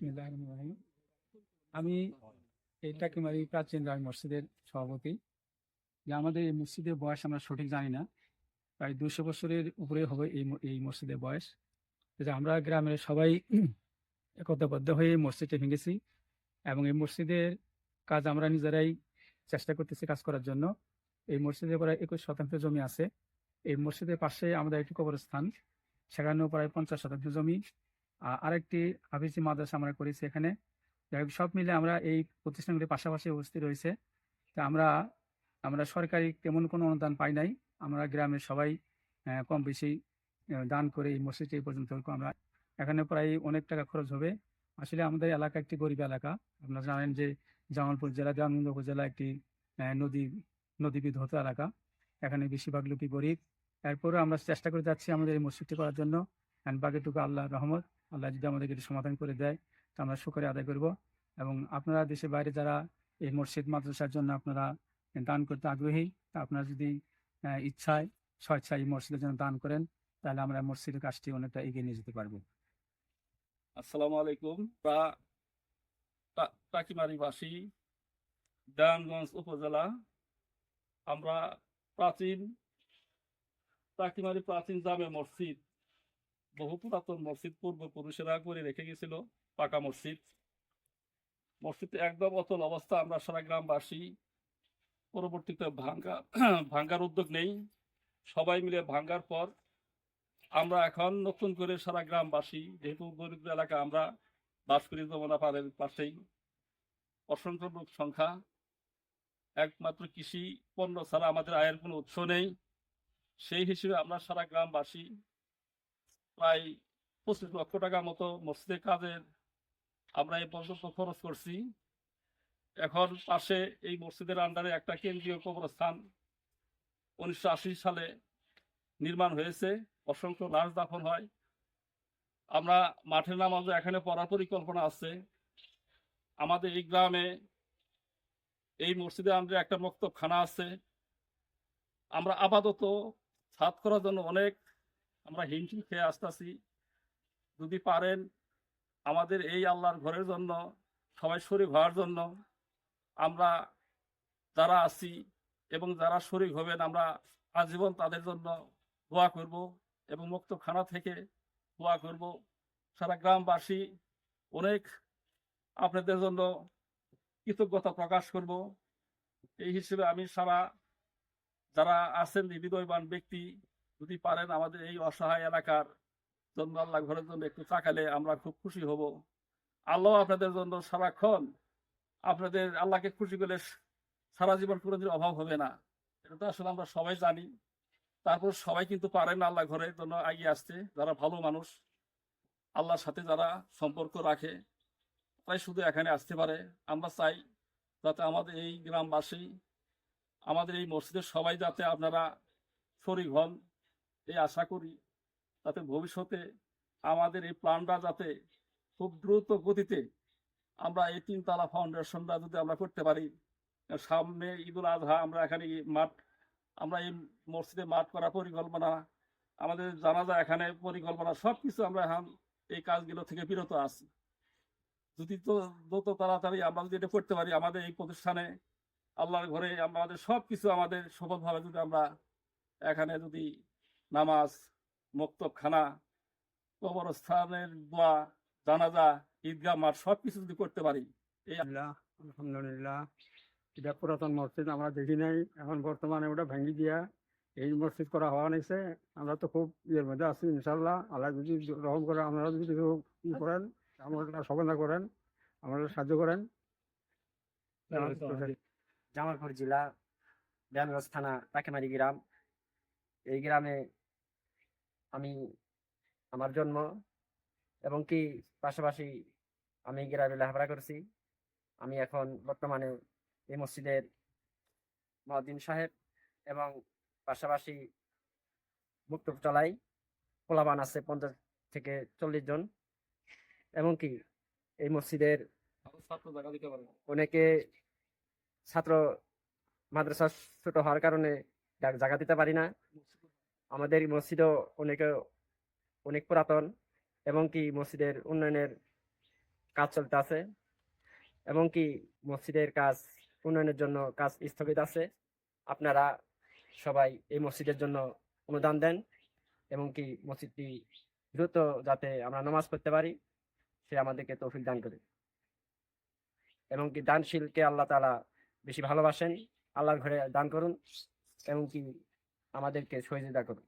বিসমিল্লাহির রহমানির রহিম। আমি এই টাকিমারি প্রাচীন জামে মসজিদের সভাপতি। যে আমাদের এই মসজিদের বয়স আমরা সঠিক জানি না, প্রায় 200 বছরের উপরে হবে এই মসজিদের বয়স। যে আমরা গ্রামের সবাই একতাবদ্ধ হয়ে এই মসজিদটা ভেঙেছি এবং এই মসজিদের কাজ আমরা নিজেরাই চেষ্টা করতেছি কাজ করার জন্য। এই মসজিদে প্রায় 21 শতাংশ জমি আছে। এই মসজিদের পাশে আমাদের একটি কবরস্থান, সেখানেও প্রায় 50 শতাংশ জমি। আরেকটি হাফিজি মাদ্রাসা আমরা করেছি এখানে। যাই হোক, সব মিলে আমরা এই প্রতিষ্ঠানগুলি পাশাপাশি অবস্থিত রয়েছে। তা আমরা আমরা সরকারি তেমন কোনো অনুদান পাই নাই। আমরা গ্রামের সবাই কম বেশি দান করে এই মসজিদটি এই পর্যন্ত আমরা এখানে প্রায় অনেক টাকা খরচ হবে। আসলে আমাদের এলাকা একটি গরিব এলাকা। আপনারা জানেন যে জামালপুর জেলা দেওয়ানগঞ্জ উপজেলা একটি নদী নদীবিধৌত এলাকা। এখানে বেশিরভাগ লোকই গরিব। এরপরেও আমরা চেষ্টা করে যাচ্ছি আমাদের এই মসজিদটি করার জন্য। বাকিটুকু আল্লাহর রহমত। আল্লাহ যদি আমাদেরকে একটু সমাধান করে দেয় তা আমরা শুকরিয়া আদায় করব। এবং আপনারা দেশের বাইরে যারা এই মসজিদ মাদ্রাসার জন্য আপনারা দান করতে আগ্রহী, তা আপনারা যদি ইচ্ছায় স্বেচ্ছায় এই মসজিদের জন্য দান করেন, তাহলে আমরা মসজিদের কাজটি অনেকটা এগিয়ে নিয়ে যেতে পারবো। আসসালামু আলাইকুম। টাকিমারিবাসী, দেওয়ানগঞ্জ উপজেলা। আমরা টাকিমারি প্রাচীন জামে মসজিদ, বহু পুরাতন মসজিদ, পূর্বপুরুষেরা করে রেখে গেছিল। পাকা মসজিদ, মসজিদে একদম অচল অবস্থা। আমরা সারা গ্রামবাসী পরবর্তীতে ভাঙ্গার উদ্যোগ নেই। সবাই মিলে ভাঙ্গার পর আমরা এখন নতুন করে সারা গ্রামবাসী, যেহেতু দরিদ্র এলাকা আমরা বাস করি যমুনা পাড়ের পাশেই, অসংখ্য লোক সংখ্যা, একমাত্র কৃষি পণ্য ছাড়া আমাদের আয়ের কোনো উৎস নেই। সেই হিসেবে আমরা সারা গ্রামবাসী প্রায় 25 লক্ষ টাকা মতো মসজিদের কাজের আমরা এই পর্যন্ত খরচ করছি। এখন পাশে এই মসজিদের আন্ডারে একটা কেন্দ্রীয় কবরস্থান 1980 সালে নির্মাণ হয়েছে। অসংখ্য লাশ দাফন হয়। আমরা মাঠের নামাজও এখানে পড়ার পরিকল্পনা আছে। আমাদের এই গ্রামে এই মসজিদের আন্ডারে একটা মক্তবখানা আছে। আমরা আপাতত ছাদ করার জন্য অনেক আমরা হিমশিম খেয়ে আসতেছি। যদি পারেন আমাদের এই আল্লাহর ঘরের জন্য সবাই শরীক হওয়ার জন্য, আমরা যারা আছি এবং যারা শরীক হবেন, আমরা আজীবন তাদের জন্য দোয়া করব এবং মুক্তখানা থেকে দোয়া করব। সারা গ্রামবাসী অনেক আপনাদের জন্য কৃতজ্ঞতা প্রকাশ করব। এই হিসেবে আমি সারা যারা আছেন হৃদয়বান ব্যক্তি, যদি পারেন আমাদের এই অসহায় এলাকার জন্য, আল্লাহ ঘরের জন্য একটু তাকালে আমরা খুব খুশি হব। আল্লাহ আপনাদের জন্য সারাক্ষণ, আপনাদের আল্লাহকে খুশি করলে সারা জীবন কোনোদিন অভাব হবে না। এটা তো আসলে আমরা সবাই জানি। তারপর সবাই কিন্তু পারেন না আল্লাহ ঘরের জন্য এগিয়ে আসতে। যারা ভালো মানুষ, আল্লাহর সাথে যারা সম্পর্ক রাখে, তাই শুধু এখানে আসতে পারে। আমরা চাই যাতে আমাদের এই গ্রামবাসী, আমাদের এই মসজিদের সবাই যাতে আপনারা শরীক হন, এই আশা করি। যাতে ভবিষ্যতে আমাদের এই প্ল্যানটা যাতে খুব দ্রুত গতিতে আমরা এই 3 তলা ফাউন্ডেশনটা যদি আমরা করতে পারি। সামনে ঈদুল আজহা, আমরা এখানে আমরা এই মসজিদে মাঠ করার পরিকল্পনা, আমাদের জানাজা এখানে পরিকল্পনা, সব কিছু আমরা এখন এই কাজগুলো থেকে বিরত আছি। যদি তো যত তাড়াতাড়ি আমরা যদি এটা করতে পারি, আমাদের এই প্রতিষ্ঠানে আল্লাহর ঘরে আমাদের সব কিছু আমাদের সফলভাবে যদি আমরা এখানে যদি নামাজ, মক্তবখানা, কবরস্থানের দোয়া, জানাজা, ঈদগাহ মাঠ সব কিছু যদি করতে পারি। এই আলহামদুলিল্লাহ, এটা পুরাতন মসজিদ আমরা দেখি নাই, এখন বর্তমানে ওটা ভেঙে দিয়া এই মসজিদ করা হওয়া নিছে। আমরা তো খুব ইয়ের মধ্যে আছি। ইনশাল্লাহ আল্লাহ যদি রহম করে, আপনারা যদি কিছু করেন, আমরা সমাধান করেন, আমাদের সাহায্য করেন। জামালপুর জেলা, দেওয়ানগঞ্জ থানা, টাকিমারি গ্রাম। এই গ্রামে আমার জন্ম এবং কি পাশাপাশি আমি গ্রামে লেখাপড়া করছি। আমি এখন বর্তমানে এই মসজিদের মুয়াজ্জিন সাহেব এবং পাশাপাশি মুক্তব চলাই। পোলাপান আছে 50 থেকে 40 জন। এবং কি এই মসজিদের অনেকে ছাত্র মাদ্রাসা ছোট হওয়ার কারণে জায়গা দিতে পারি না। আমাদের মসজিদও অনেক পুরাতন এবং কি মসজিদের উন্নয়নের কাজ চলতে আছে এবং কি মসজিদের কাজ উন্নয়নের জন্য কাজ স্থগিত আছে। আপনারা সবাই এই মসজিদের জন্য অনুদান দেন এবং কি মসজিদটি দ্রুত যাতে আমরা নামাজ পড়তে পারি সে আমাদেরকে তৌফিক দান করে এবং কি দানশীলকে আল্লাহ তাআলা বেশি ভালোবাসেন। আল্লাহর ঘরে দান করুন এবং কি আমাদেরকে সহযোগিতা করুন।